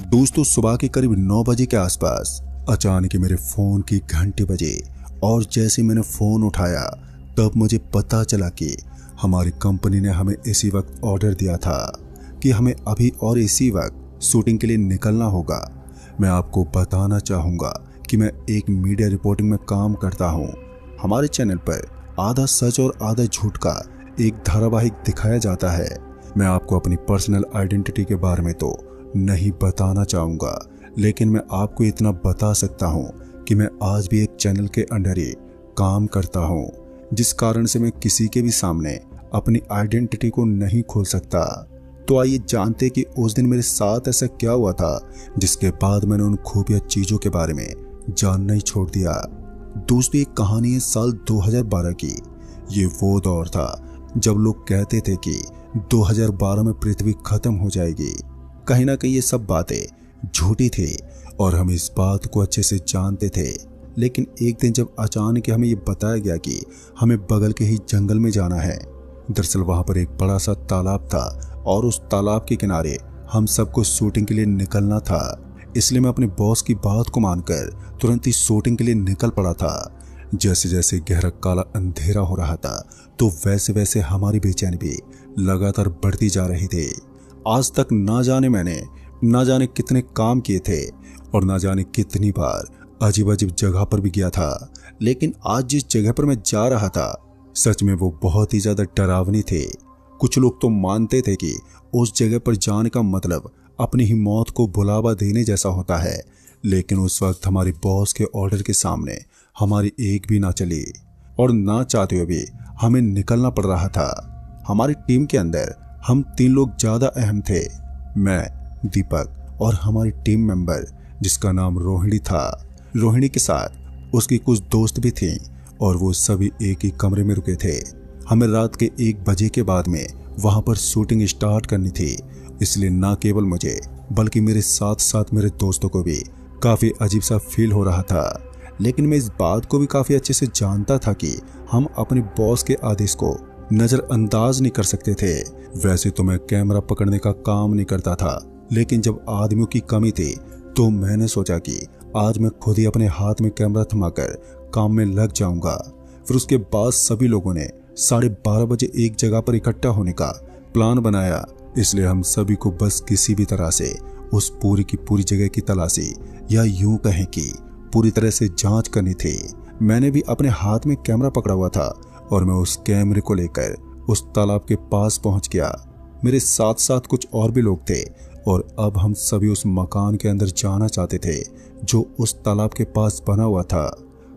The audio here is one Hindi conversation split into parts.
दोस्तों, सुबह के करीब 9 बजे के आसपास अचानक ही मेरे फोन की घंटी बजी और जैसे मैंने फोन उठाया तब मुझे पता चला कि हमारी कंपनी ने हमें इसी वक्त ऑर्डर दिया था कि हमें अभी और इसी वक्त शूटिंग के लिए निकलना होगा। मैं आपको बताना चाहूँगा कि मैं एक मीडिया रिपोर्टिंग में काम करता हूँ। हमारे चैनल पर आधा सच और आधा झूठ का एक धारावाहिक दिखाया जाता है। मैं आपको अपनी पर्सनल आइडेंटिटी के बारे में तो नहीं बताना चाहूँगा, लेकिन मैं आपको इतना बता सकता हूँ कि मैं आज भी एक चैनल के अंडर ही काम करता हूँ, जिस कारण से मैं किसी के भी सामने अपनी आइडेंटिटी को नहीं खोल सकता। तो आइए जानते कि उस दिन मेरे साथ ऐसा क्या हुआ था जिसके बाद मैंने उन खुफिया चीज़ों के बारे में जानना ही छोड़ दिया। दोस्तों, एक कहानी है साल 2012 की। ये वो दौर था जब लोग कहते थे कि 2012 में पृथ्वी खत्म हो जाएगी। कहीं ना कहीं ये सब बातें झूठी थी और हम इस बात को अच्छे से जानते थे। लेकिन एक दिन जब अचानक हमें ये बताया गया कि हमें बगल के ही जंगल में जाना है। दरअसल वहां पर एक बड़ा सा तालाब था और उस तालाब के किनारे हम सबको शूटिंग के लिए निकलना था। इसलिए मैं अपने बॉस की बात को मानकर तुरंत ही शूटिंग के लिए निकल पड़ा था। जैसे जैसे गहरा काला अंधेरा हो रहा था तो वैसे वैसे हमारी बेचैनी भी लगातार बढ़ती जा रही थी। आज तक ना जाने कितने काम किए थे और ना जाने कितनी बार अजीब अजीब जगह पर भी गया था, लेकिन आज जिस जगह पर मैं जा रहा था सच में वो बहुत ही ज्यादा डरावनी थी। कुछ लोग तो मानते थे कि उस जगह पर जाने का मतलब अपनी ही मौत को बुलावा देने जैसा होता है, लेकिन उस वक्त हमारी बॉस के ऑर्डर के सामने हमारी एक भी ना चली और ना चाहते हुए भी हमें निकलना पड़ रहा था। हमारी टीम के अंदर हम 3 लोग ज्यादा अहम थे, मैं, दीपक और हमारी टीम मेंबर जिसका नाम रोहिणी था। रोहिणी के साथ उसकी कुछ दोस्त भी थी और वो सभी एक ही कमरे में रुके थे। हमें रात के 1 बजे के बाद में वहां पर शूटिंग स्टार्ट करनी थी, इसलिए ना केवल मुझे बल्कि मेरे साथ साथ मेरे दोस्तों को भी काफी अजीब सा फील हो रहा था। लेकिन मैं इस बात को भी काफी अच्छे से जानता था कि हम अपने बॉस के आदेश को नजरअंदाज नहीं कर सकते थे। वैसे तो मैं कैमरा पकड़ने का काम नहीं करता था, लेकिन जब आदमियों की कमी थी तो मैंने सोचा कि आज मैं खुद ही अपने हाथ में कैमरा थमाकर काम में लग जाऊंगा। फिर उसके बाद सभी लोगों ने 12:30 बजे एक जगह पर इकट्ठा होने का प्लान बनाया। इसलिए हम सभी को बस किसी भी तरह से उस पूरी की पूरी जगह की तलाशी या यूं कहें कि पूरी तरह से जांच करनी थी। मैंने भी अपने हाथ में कैमरा पकड़ा हुआ था और मैं उस कैमरे को लेकर उस तालाब के पास पहुंच गया। मेरे साथ साथ कुछ और भी लोग थे और अब हम सभी उस मकान के अंदर जाना चाहते थे जो उस तालाब के पास बना हुआ था।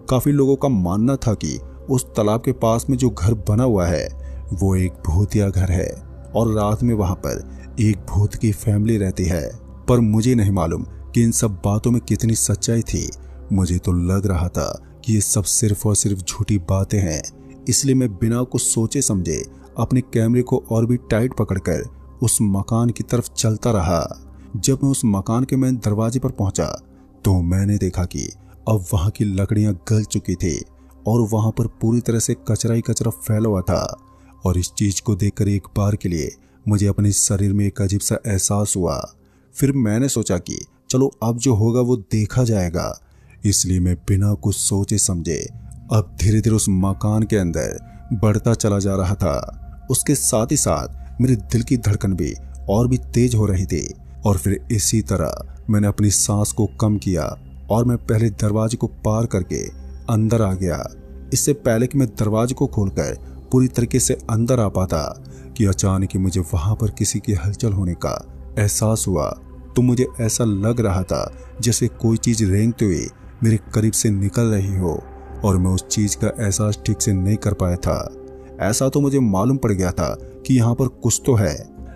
काफी लोगों का मानना था कि उस तालाब के पास में जो घर बना हुआ है वो एक भूतिया घर है और रात में वहां पर एक भूत की फैमिली रहती है। पर मुझे नहीं मालूम कि इन सब बातों में कितनी सच्चाई थी। मुझे तो लग रहा था कि ये सब सिर्फ और सिर्फ झूठी बातें हैं। इसलिए मैं बिना कुछ सोचे समझे अपने कैमरे को और भी टाइट पकड़कर उस मकान की तरफ चलता रहा। जब मैं उस मकान के मेन दरवाजे पर पहुंचा तो मैंने देखा कि अब वहां की लकड़ियां गल चुकी थी और वहां पर पूरी तरह से कचरा ही कचरा फैला हुआ था। और इस चीज को देखकर एक बार के लिए मुझे अपने शरीर में एक अजीब सा एहसास हुआ। फिर मैंने सोचा कि चलो अब जो होगा वो देखा जाएगा। इसलिए मैं बिना कुछ सोचे समझे अब धीरे धीरे उस मकान के अंदर बढ़ता चला जा रहा था। उसके साथ ही साथ मेरे दिल की धड़कन भी और भी तेज हो रही थी। और फिर इसी तरह मैंने अपनी सांस को कम किया और मैं पहले दरवाजे को पार करके अंदर आ गया। इससे पहले कि मैं दरवाजे को खोलकर पूरी तरीके से अंदर आ पाता कि अचानक ही मुझे वहां पर किसी की हलचल होने का एहसास हुआ। तो मुझे ऐसा लग रहा था जैसे कोई चीज रेंगते हुए मेरे करीब से निकल रही हो और मैं उस चीज का एहसास ठीक से नहीं कर पाया था। ऐसा तो मुझे मालूम पड़ गया था कि यहाँ पर कुछ तो है,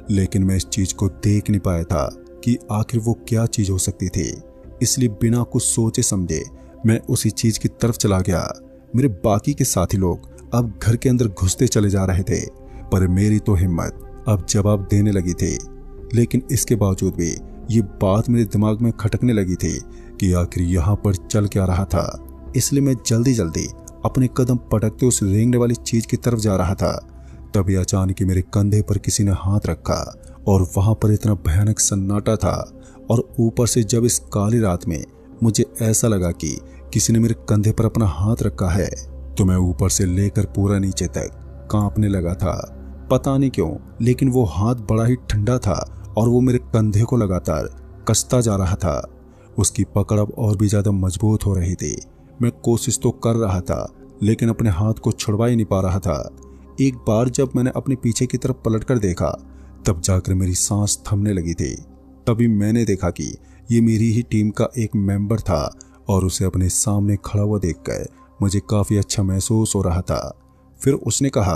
लेकिन मैं इस चीज को देख नहीं पाया था कि आखिर वो क्या चीज हो सकती थी। इसलिए बिना कुछ सोचे समझे मैं उसी चीज की तरफ चला गया। मेरे बाकी के साथी लोग अब घर के अंदर घुसते चले जा रहे थे, पर मेरी तो हिम्मत अब जवाब देने लगी थी। लेकिन इसके बावजूद भी ये बात मेरे दिमाग में खटकने लगी थी कि आखिर यहाँ पर चल क्या रहा था। इसलिए मैं जल्दी जल्दी अपने कदम पटकते उस रेंगने वाली चीज की तरफ जा रहा था। तभी अचानक मेरे कंधे पर किसी ने हाथ रखा और वहां पर इतना भयानक सन्नाटा था और ऊपर से जब इस काली रात में मुझे ऐसा लगा कि किसी ने मेरे कंधे पर अपना हाथ रखा है तो मैं ऊपर से लेकर पूरा नीचे तक कांपने लगा था। पता नहीं क्यों, लेकिन वो हाथ बड़ा ही ठंडा था और वो मेरे कंधे को लगातार कसता जा रहा था। उसकी पकड़ अब और भी ज्यादा मजबूत हो रही थी। मैं कोशिश तो कर रहा था लेकिन अपने हाथ को छुड़वा ही नहीं पा रहा था। एक बार जब मैंने अपने पीछे की तरफ पलटकर देखा तब जाकर मेरी सांस थमने लगी थी। तभी मैंने देखा कि ये मेरी ही टीम का एक मेंबर था और उसे अपने सामने खड़ा हुआ देखकर मुझे काफी अच्छा महसूस हो रहा था। फिर उसने कहा,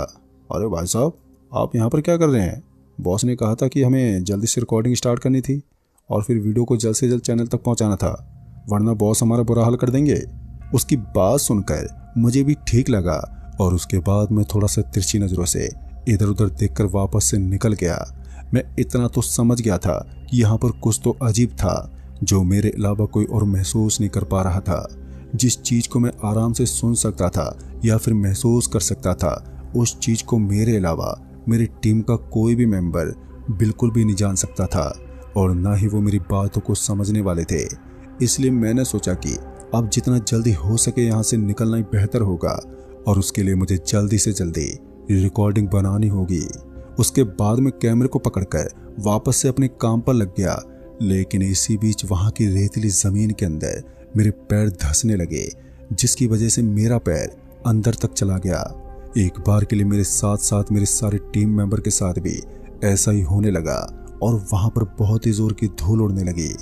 अरे भाई साहब, आप यहाँ पर क्या कर रहे हैं? बॉस ने कहा था कि हमें जल्दी से रिकॉर्डिंग स्टार्ट करनी थी और फिर वीडियो को जल्द से जल्द चैनल तक पहुँचाना था, वरना बॉस हमारा बुरा हाल कर देंगे। उसकी बात सुनकर मुझे भी ठीक लगा और उसके बाद मैं थोड़ा सा तिरछी नज़रों से इधर उधर देखकर वापस से निकल गया। मैं इतना तो समझ गया था कि यहाँ पर कुछ तो अजीब था जो मेरे अलावा कोई और महसूस नहीं कर पा रहा था। जिस चीज़ को मैं आराम से सुन सकता था या फिर महसूस कर सकता था, उस चीज़ को मेरे अलावा मेरी टीम का कोई भी मेंबर बिल्कुल भी नहीं जान सकता था और ना ही वो मेरी बातों को समझने वाले थे। इसलिए मैंने सोचा कि अब जितना जल्दी हो सके यहाँ से निकलना ही बेहतर होगा और उसके लिए मुझे जल्दी से जल्दी रिकॉर्डिंग बनानी होगी। उसके बाद मैं कैमरे को पकड़कर वापस से अपने काम पर लग गया, लेकिन इसी बीच वहाँ की रेतीली ज़मीन के अंदर मेरे पैर धंसने लगे, जिसकी वजह से मेरा पैर अंदर तक चला गया। एक बार के लिए मेरे साथ साथ मेरे सारे टीम मेंबर के साथ भी ऐसा ही होने लगा और वहाँ पर बहुत ही जोर की धूल उड़ने लगी।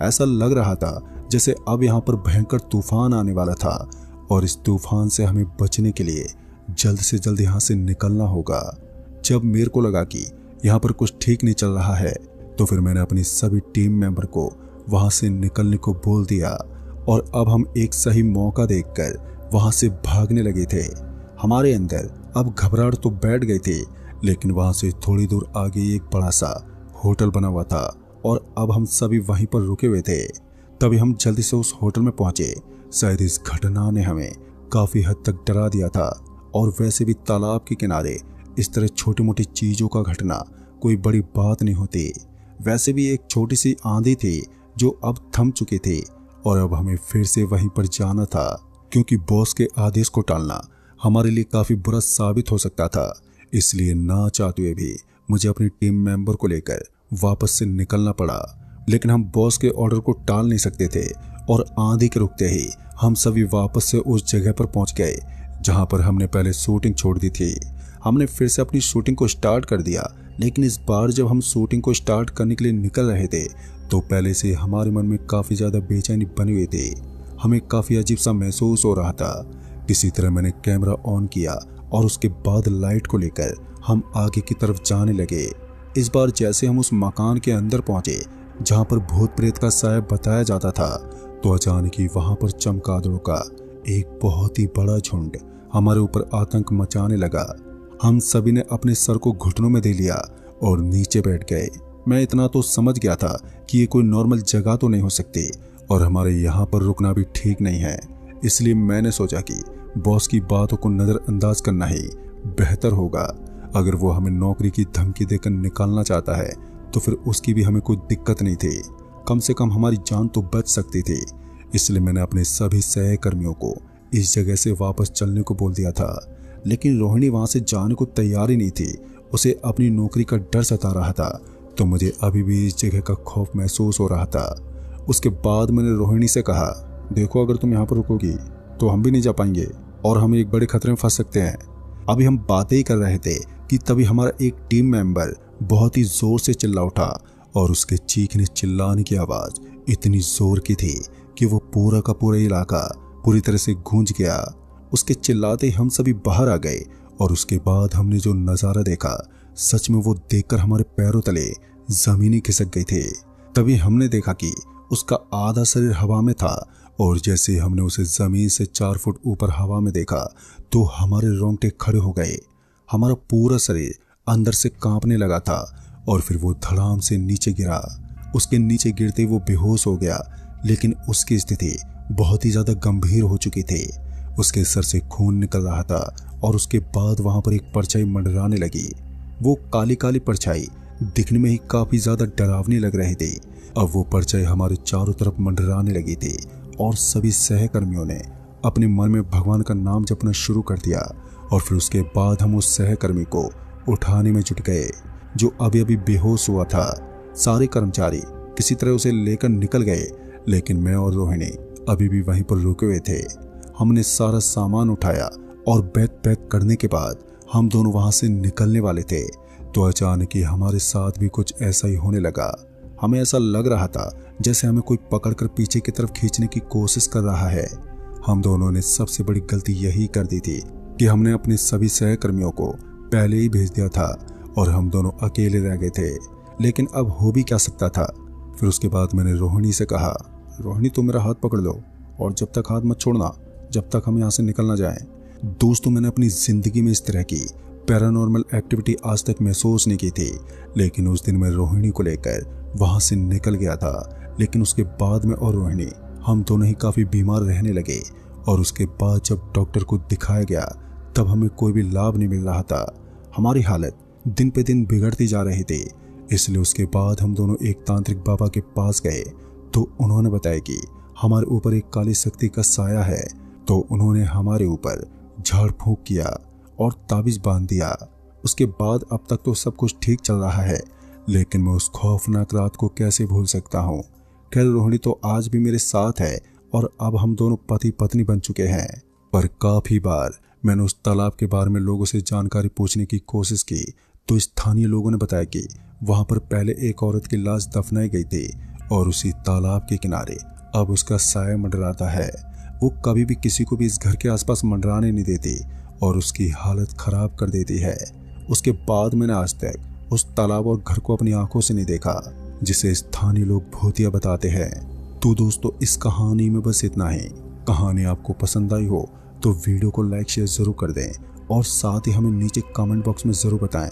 ऐसा लग रहा था जैसे अब यहाँ पर भयंकर तूफान आने वाला था और इस तूफान से हमें बचने के लिए जल्द से जल्द यहाँ से निकलना होगा। जब मेरे को लगा कि यहाँ पर कुछ ठीक नहीं चल रहा है तो फिर मैंने अपनी सभी टीम मेंबर को वहाँ से निकलने को बोल दिया और अब हम एक सही मौका देखकर वहाँ से भागने लगे थे। हमारे अंदर अब घबराहट तो बैठ गई थी, लेकिन वहाँ से थोड़ी दूर आगे एक बड़ा सा होटल बना हुआ था और अब हम सभी वहीं पर रुके हुए थे। तभी हम जल्दी से उस होटल में पहुंचे। शायद इस घटना ने हमें काफी हद तक डरा दिया था और वैसे भी तालाब के किनारे इस तरह छोटी मोटी चीजों का घटना कोई बड़ी बात नहीं होती। वैसे भी एक छोटी सी आंधी थी जो अब थम चुकी थी और अब हमें फिर से वहीं पर जाना था, क्योंकि बॉस के आदेश को टालना हमारे लिए काफी बुरा साबित हो सकता था। इसलिए ना चाहते हुए भी मुझे अपनी टीम मेंबर को लेकर वापस से निकलना पड़ा, लेकिन हम बॉस के ऑर्डर को टाल नहीं सकते थे और आंधी के रुकते ही हम सभी वापस से उस जगह पर पहुंच गए जहां पर हमने पहले शूटिंग छोड़ दी थी। हमने फिर से अपनी शूटिंग को स्टार्ट कर दिया, लेकिन इस बार जब हम शूटिंग को स्टार्ट करने के लिए निकल रहे थे तो पहले से हमारे मन में काफ़ी ज़्यादा बेचैनी बनी हुई थी। हमें काफ़ी अजीब सा महसूस हो रहा था। किसी तरह मैंने कैमरा ऑन किया और उसके बाद लाइट को लेकर हम आगे की तरफ जाने लगे। इस बार जैसे हम उस मकान के अंदर पहुंचे जहां पर भूत प्रेत का साया बताया जाता था, तो अचानक ही वहां पर चमगादड़ों का एक बहुत ही बड़ा झुंड हमारे ऊपर आतंक मचाने लगा। हम सभी ने अपने सर को घुटनों में दे लिया और नीचे बैठ गए। मैं इतना तो समझ गया था कि ये कोई नॉर्मल जगह तो नहीं हो सकती और हमारे यहाँ पर रुकना भी ठीक नहीं है। इसलिए मैंने सोचा कि बॉस की बातों को नज़रअंदाज करना ही बेहतर होगा। अगर वो हमें नौकरी की धमकी देकर निकालना चाहता है तो फिर उसकी भी हमें कोई दिक्कत नहीं थी, कम से कम हमारी जान तो बच सकती थी। इसलिए मैंने अपने सभी सहकर्मियों को इस जगह से वापस चलने को बोल दिया था, लेकिन रोहिणी वहां से जाने को तैयार ही नहीं थी। उसे अपनी नौकरी का डर सता रहा था, तो मुझे अभी भी इस जगह का खौफ महसूस हो रहा था। उसके बाद मैंने रोहिणी से कहा, देखो अगर तुम यहाँ पर रुकोगी तो हम भी नहीं जा पाएंगे और हम एक बड़े खतरे में फंस सकते हैं। अभी हम बातें ही कर रहे थे कि तभी हमारा एक टीम मेंबर बहुत ही जोर से चिल्ला उठा और उसके चीखने चिल्लाने की आवाज इतनी जोर की थी कि वो पूरा का पूरा इलाका पूरी तरह से गूंज गया। उसके चिल्लाते हम सभी बाहर आ गए और उसके बाद हमने जो नज़ारा देखा, सच में वो देखकर हमारे पैरों तले जमीन ही खिसक गई थी। तभी हमने देखा कि उसका आधा शरीर हवा में था और जैसे हमने उसे जमीन से 4 फुट ऊपर हवा में देखा तो हमारे रोंगटे खड़े हो गए। हमारा पूरा शरीर अंदर से कांपने लगा था और फिर वो धड़ाम से नीचे गिरा। उसके नीचे गिरते वो बेहोश हो गया, लेकिन उसकी स्थिति बहुत ही ज्यादा गंभीर हो चुकी थी। उसके सर से खून निकल रहा था और उसके बाद वहां पर एक परछाई मंडराने लगी। वो काली काली परछाई दिखने में ही काफी ज्यादा डरावनी लग रही थी। अब वो परछाई हमारे चारों तरफ मंडराने लगी थी और सभी सहकर्मियों ने अपने मन में भगवान का नाम जपना शुरू कर दिया। और फिर उसके बाद हम उस सहकर्मी को उठाने में जुट गए जो अभी अभी बेहोश हुआ था। सारे कर्मचारी किसी तरह उसे लेकर निकल गए, लेकिन मैं और रोहिणी अभी भी वहीं पर रुके हुए थे। हमने सारा सामान उठाया और बैग पैक करने के बाद हम दोनों वहां से निकलने वाले थे तो अचानक ही हमारे साथ भी कुछ ऐसा ही होने लगा। हमें ऐसा लग रहा था जैसे हमें कोई पकड़कर पीछे की तरफ खींचने की कोशिश कर रहा है। हम दोनों ने सबसे बड़ी गलती यही कर दी थी कि हमने अपने सभी सहकर्मियों को पहले ही भेज दिया था और हम दोनों अकेले रह गए थे। लेकिन अब हो भी क्या सकता था। फिर उसके बाद मैंने रोहिणी से कहा, रोहिणी तुम मेरा हाथ पकड़ लो और जब तक हाथ मत छोड़ना जब तक हम यहाँ से निकल ना जाएं। दोस्तों, मैंने अपनी जिंदगी में इस तरह की पैरानॉर्मल एक्टिविटी आज तक महसूस नहीं की थी, लेकिन उस दिन मैं रोहिणी को लेकर वहां से निकल गया था। लेकिन उसके बाद में और रोहिणी हम दोनों ही काफी बीमार रहने लगे और उसके बाद जब डॉक्टर को दिखाया गया तब हमें कोई भी लाभ नहीं मिल रहा था। हमारी हालत दिन पे दिन बिगड़ती जा रही थी। इसलिए उसके बाद हम दोनों एक तांत्रिक बाबा के पास गए तो उन्होंने बताया कि हमारे ऊपर एक काली शक्ति का साया है। तो उन्होंने हमारे ऊपर झाड़ फूंक किया और ताबीज बांध दिया। उसके बाद अब तक तो सब कुछ ठीक चल रहा है, लेकिन मैं उस खौफनाक रात को कैसे भूल सकता हूँ। खैर, रोहिणी तो आज भी मेरे साथ है और अब हम दोनों पति पत्नी बन चुके हैं। पर काफी बार मैंने उस तालाब के बारे में लोगों से जानकारी पूछने की कोशिश की तो स्थानीय लोगों ने बताया कि वहां पर पहले एक औरत की लाश दफनाई गई थी और उसी तालाब के किनारे अब उसका साया मंडराता है। वो कभी भी किसी को भी इस घर के आसपास मंडराने नहीं देती और उसकी हालत खराब कर देती है। उसके बाद मैंने आज तक उस तालाब और घर को अपनी आंखों से नहीं देखा, जिसे स्थानीय लोग भूतिया बताते हैं। तो दोस्तों, इस कहानी में बस इतना ही। कहानी आपको पसंद आई हो तो वीडियो को लाइक शेयर जरूर कर दें और साथ ही हमें नीचे कमेंट बॉक्स में जरूर बताएं